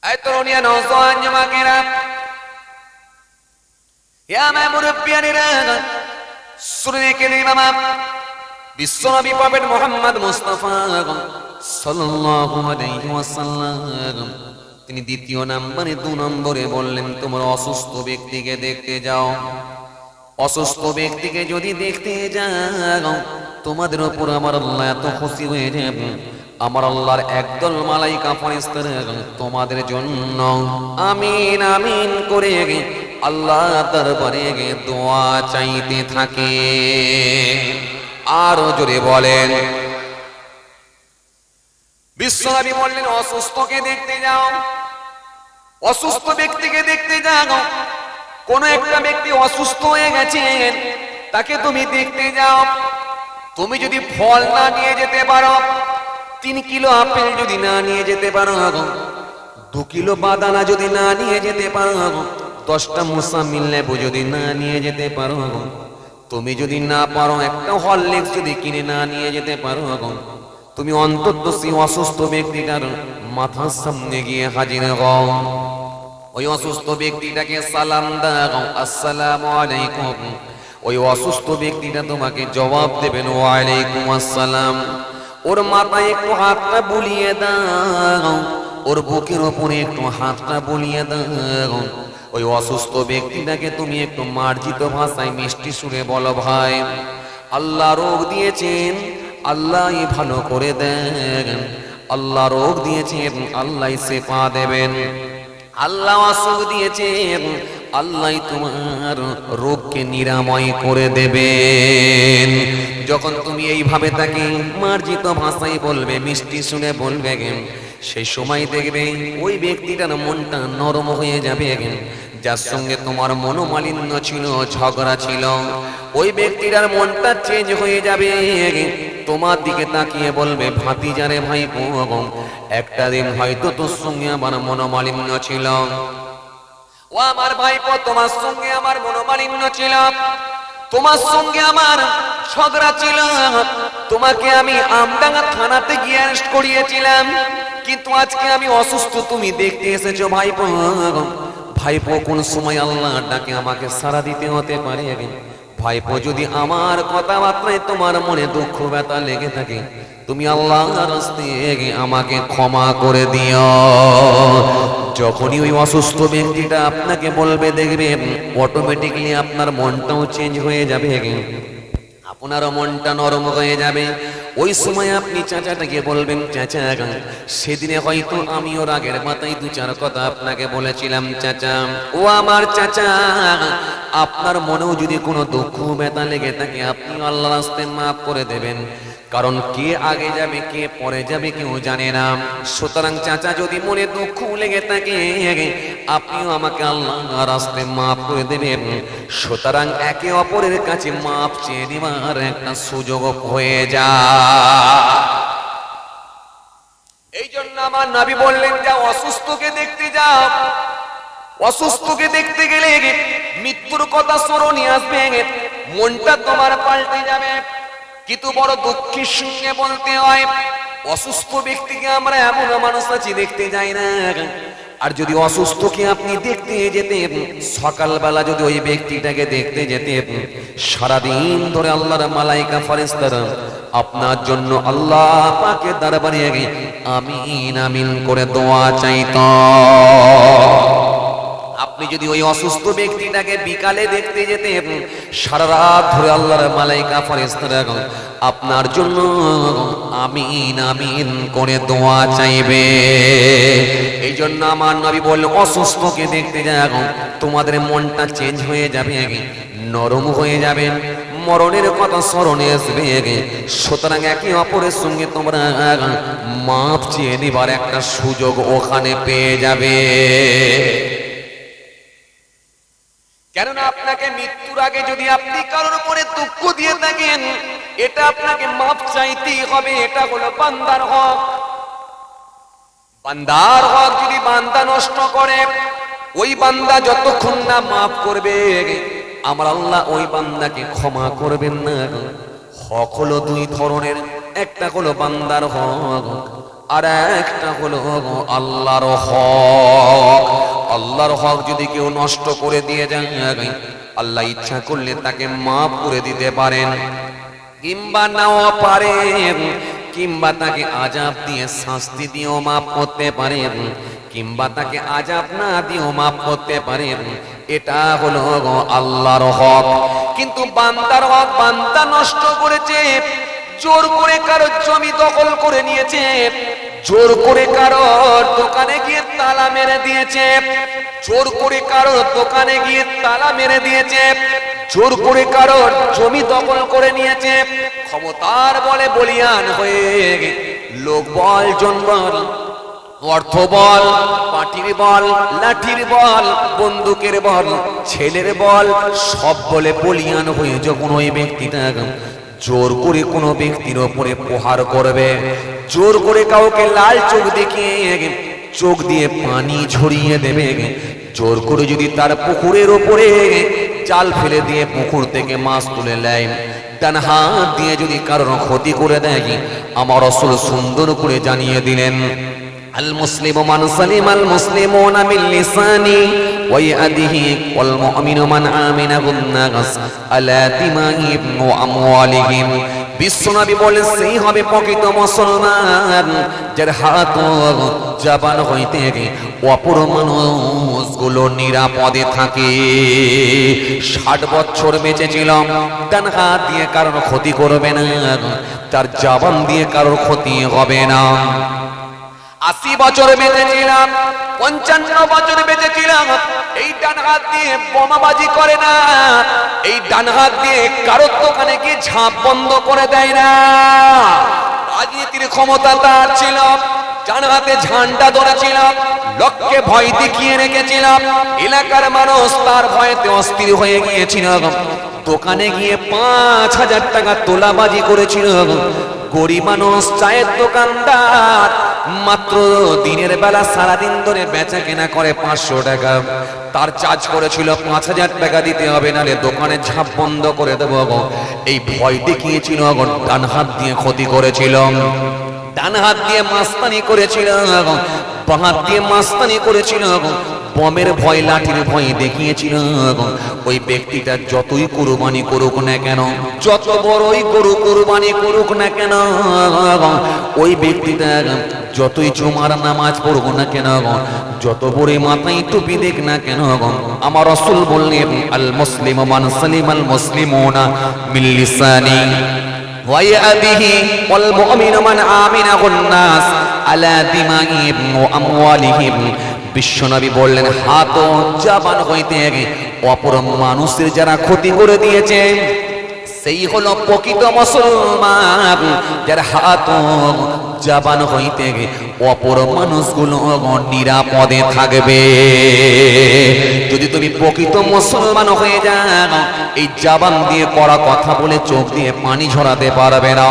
এই তরুণিয়া নওজোয়ান যুবকেরা, ইয়া আমার মুরব্বিয়ানেরা, শুনে কেনে মামা বিশ্বনবী প্রফেট মুহাম্মদ মুস্তাফা সাল্লাল্লাহু আলাইহি ওয়াসাল্লাম তিনি দ্বিতীয় নম্বরে 2 নম্বরে বললেন, তোমার অসুস্থ ব্যক্তিকে দেখতে যাও। অসুস্থ ব্যক্তিকে যদি দেখতে যাও, তোমাদের উপর আমার আল্লাহ এত খুশি হয়ে যাবে, আমার আল্লাহর একদল মালাইকা ফেরেশতারা তোমাদের জন্য আমিন আমিন করে আল্লাহ দরবারে দোয়া চাইতে থাকে। আরো জোরে বলেন। বিশ্বনবী বললেন, অসুস্থকে দেখতে যাও। অসুস্থ ব্যক্তিকে দেখতে যাও। কোন একটা ব্যক্তি অসুস্থ হয়ে গেছেন, তাকে তুমি দেখতে যাও। তুমি যদি ফল না নিয়ে যেতে পারো, 3 কিলো আপেল যদি না নিয়ে যেতে পারো, 2 কিলো বাদানা যদি না নিয়ে যেতে পারো, 10টা মুসাম্মিল লেবু যদি না নিয়ে যেতে পারো, তুমি যদি না পারো একটা হরলিক্স যদি কিনে না নিয়ে যেতে পারো, তুমি অন্তত সেই অসুস্থ ব্যক্তিটার মাথার সামনে গিয়ে হাজির হও। ওই অসুস্থ ব্যক্তিটাকে সালাম দাও, আসসালামু আলাইকুম। ওই অসুস্থ ব্যক্তিটা তোমাকে জবাব দেবেন, ওয়া আলাইকুম আসসালাম। ওর মাথায় একটু হাতটা বুলিয়ে দাও, ওর বুকের উপরে একটু হাতটা বুলিয়ে দাও। ওই অসুস্থ ব্যক্তিটাকে তুমি একটু মার্জিত ভাষায় মিষ্টি সুরে বলো, ভাই আল্লাহ রোগ দিয়েছেন, আল্লাহই ভালো করে দেন। আল্লাহ রোগ দিয়েছেন, আল্লাহ শেফা দেবেন। আল্লাহ অসুখ দিয়েছেন, আল্লাহ তোমার রোগকে নিরাময় করে দেবেন। যখন তুমি এইভাবে তাকে মার্জিত ভাষায় বলবে, মিষ্টি শুনে বলবে, সেই সময় দেখবে ওই ব্যক্তিটার মনটা নরম হয়ে যাবে। যার সঙ্গে তোমার মনোমালিন্য ছিল, ঝগড়া ছিল, ওই ব্যক্তিটার মনটা চেঞ্জ হয়ে যাবে। তোমার দিকে তাকিয়ে বলবে, ভাতিজারে ভাইপো, একটা দিন হয়তো তোর সঙ্গে আমার মনোমালিন্য ছিল। ও আমার ভাইপো, তোমার সঙ্গে আমার মনোমালিন্য ছিল, তোমার সঙ্গে আমার ঝগড়া ছিল। তোমাকে আমি আমডাঙ্গা থানাতে গিয়ে অ্যারেস্ট করিয়েছিলাম, কিন্তু আজকে আমি অসুস্থ, তুমি দেখতে এসেছো ভাইপো। ভাইপো, কোন সময় আল্লাহ ডাকে আমাকে সাড়া দিতে হতে পারে। ভাইপো, যদি আমার কথাবার্তায় তোমার মনে দুঃখ ব্যথা লেগে থাকে, তুমি আল্লাহর রাস্তায় আমাকে ক্ষমা করে দিও। যখনই ওই অসুস্থ ব্যক্তিটা আপনাকে বলবে, দেখবে অটোমেটিক্যালি আপনার মনটাও চেঞ্জ হয়ে যাবে, আপনারও মনটা নরম হয়ে যাবে। ওই সময় আপনি চাচাটাকে বলবেন, চাচা সেদিনে হয়তো আমি ওর আগের মাথায় 2-4 কথা আপনাকে বলেছিলাম, চাচা ও আমার চাচা, আপনার মনেও যদি কোনো দুঃখ ব্যথা লেগে থাকে, আপনি আল্লাহর রাস্তায় মাফ করে দেবেন। কারণ কে আগে যাবে কে পরে যাবে কেউ জানে না। সুতরাং চাচা, যদি মনে দুঃখ লেগে থাকে, আপনিও আমাকে আল্লাহর রাস্তায় মাফ করে দেবেন। সুতরাং একে অপরের কাছে মাফ চেয়ে নেওয়ার একটা সুযোগ হয়ে যায়। এই জন্য আমার নবী বললেন, যাও অসুস্থকে দেখতে যাও। অসুস্থকে দেখতে গেলে মৃত্যুর কথা স্মরণে আসবে, মনটা তোমার পাল্টে যাবে। কিন্তু বড় দুঃখের সঙ্গে বলতে হয়, অসুস্থ ব্যক্তিকে আমরা এমন মানুষ আছি দেখতে যাই না। আর যদি অসুস্থকে আপনি দেখতে যেতেন, সকালবেলা যদি ওই ব্যক্তিটাকে দেখতে যেতেন, সারাদিন ধরে আল্লাহর মালাইকা ফেরেশতারা আপনার জন্য আল্লাহ পাকের দরবারে আমিন আমিন করে দোয়া চাইতো। আপনি যদি ওই অসুস্থ ব্যক্তিটাকে বিকালে দেখতে যেতেন, সারা রাত ধরে আল্লাহর মালাইকা ফেরেশতারা আপনার জন্য আমিন আমিন করে দোয়া চাইবে। এই জন্য আমার নবী বললেন, অসুস্থকে দেখতে যাও, তোমাদের মনটা চেঞ্জ হয়ে যাবে, নরম হয়ে যাবে, মরণের কথা স্মরণে আসবে। সুতরাং একে অপরের সঙ্গে তোমরা মাপ চেয়ে নিবার একটা সুযোগ ওখানে পেয়ে যাবে। কেননা আপনাকে মৃত্যুর আগে যদি আপনি কারোর উপরে দুঃখ দিয়ে থাকেন, এটা আপনাকে মাপ চাইতেই হবে। এটা হলো বান্দার হক। বান্দার হক যদি বান্দা নষ্ট করে, ওই বান্দা যতক্ষণ না মাফ করবে, আমার আল্লাহ ওই বান্দাকে ক্ষমা করবেন না। হক হলো 2 ধরনের, একটা হলো বান্দার হক, আর একটা হলো আল্লাহর হক। আল্লাহর হক যদি কেউ নষ্ট করে দিয়ে যায়, আল্লাহ ইচ্ছা করলে তাকে মাফ করে দিতে পারেন, কিংবা নাও পারেন, কিংবা তাকে আযাব দিয়ে শাস্তি দিয়েও মাফ করতে পারেন, কিংবা তাকে আযাব না দিয়েও মাফ করতে পারেন। এটা হলো আল্লাহর হক। কিন্তু বান্দার হক বান্দা নষ্ট করেছে, জোর করে কারো জমি দখল করে নিয়েছে, জোর করে কারো দোকানে গিয়ে তালা মেরে দিয়েছে, জোর করে কারো দোকানে গিয়ে তালা মেরে দিয়েছে, জোর করে কারো জমি দখল করে নিয়েছে, ক্ষমতার বলে বলিয়ান হয়ে লোক বল, জনবল, অর্থ বল, পাটির বল, লাঠির বল, বন্দুকের বল, ছেলের বল, সব বলে বলিয়ান হয়ে যখন ওই ব্যক্তিটা জোর করে কোনো ব্যক্তির ওপরে প্রহার করবে, জোর করে কাউকে লাল চোখ দেখিয়ে চোখ দিয়ে পানি ঝরিয়ে দেবে, জোর করে যদি তার পুকুরের ওপরে জাল ফেলে দিয়ে পুকুর থেকে মাছ তুলে নেয়, ডান হাত দিয়ে যদি কারোর ক্ষতি করে দেয়, আমার রাসূল সুন্দর করে জানিয়ে দিলেন, আল মুসলিমু মান সালিমাল মুসলিমুনা মিন লিসানি ওয়া ইয়াদিহি ওয়াল মুমিনু মান আমিনাহুন নাস আলা দিমাহিম ওয়া আমওয়ালিহিম। বিশ্বনবী বলেন, সেই হবে প্রকৃত মুসলমান যার হাত ও জবান হইতে অপর মানুষগুলো নিরাপদে থাকে। 60 বছর বেঁচে ছিল, ডান হাত দিয়ে কারোর ক্ষতি করবে না, তার জবান দিয়ে কারোর ক্ষতি হবে না। 80 বছর বেঁচেছিলাম, 55 বছর বেঁচেছিলাম, এই ডান হাত দিয়ে বোমাবাজি করে না, এই ডান হাত দিয়ে কারোর দোকানে গিয়ে ঝাঁপ বন্ধ করে দেয় না। রাজনীতির ক্ষমতা তার ছিল, ডান হাতে ঝান্ডা ধরেছিল, লোককে ভয় দেখিয়ে রেখেছিলাম, এলাকার মানুষ তার ভয়েতে অস্থির হয়ে গিয়েছিল। দোকানে গিয়ে 5000 টাকা তোলাবাজি করেছিল। গরিব মানুষ, চায়ের দোকানদার, মাত্র দিনের বেলা সারাদিন ধরে বেচা কেনা করে 500 টাকা, তার চার্জ করেছিল 5000 টাকা দিতে হবে, নালে দোকানে ঝাঁপ বন্ধ করে দেবো। এই ভয় দেখিয়েছিল, ডান হাত দিয়ে ক্ষতি করেছিল, ডান হাত দিয়ে মাস্তানি করেছিল, বাঁ হাত দিয়ে মাস্তানি করেছিল, বমের ভয়, লাঠির ভয় দেখিয়েছিল। ওই ব্যক্তিটা যতই কুরবানি করুক না কেন, যত বড়ই গরু কুরবানি করুক না কেন, ওই ব্যক্তিটা যতই জুমার নামাজ পড়ুক না কেন, যত বড় মাথায় টুপি দেখ না কেন, আমার রাসূল বললেন, আল মুসলিমু মান সালিমাল মুসলিমুনা মিন লিসানি ওয়া ইয়াদিহি ওয়াল মুমিনু মান আমিনাহুন নাস আলা দিমাহিম ওয়া আমওয়ালিহিম। বিশ্বনবী বললেন, হাত ও জবান হইতে অপর মানুষের যারা ক্ষতি করে দিয়েছে, সেই হলো প্রকৃত মুসলমান যার হাত ও জবান হইতে অপর মানুষগুলো নিরাপদে থাকবে। যদি তুমি প্রকৃত মুসলমান হয়ে যাও, এই জবান দিয়ে করা কথা বলে চোখ দিয়ে পানি ঝরাতে পারবে না।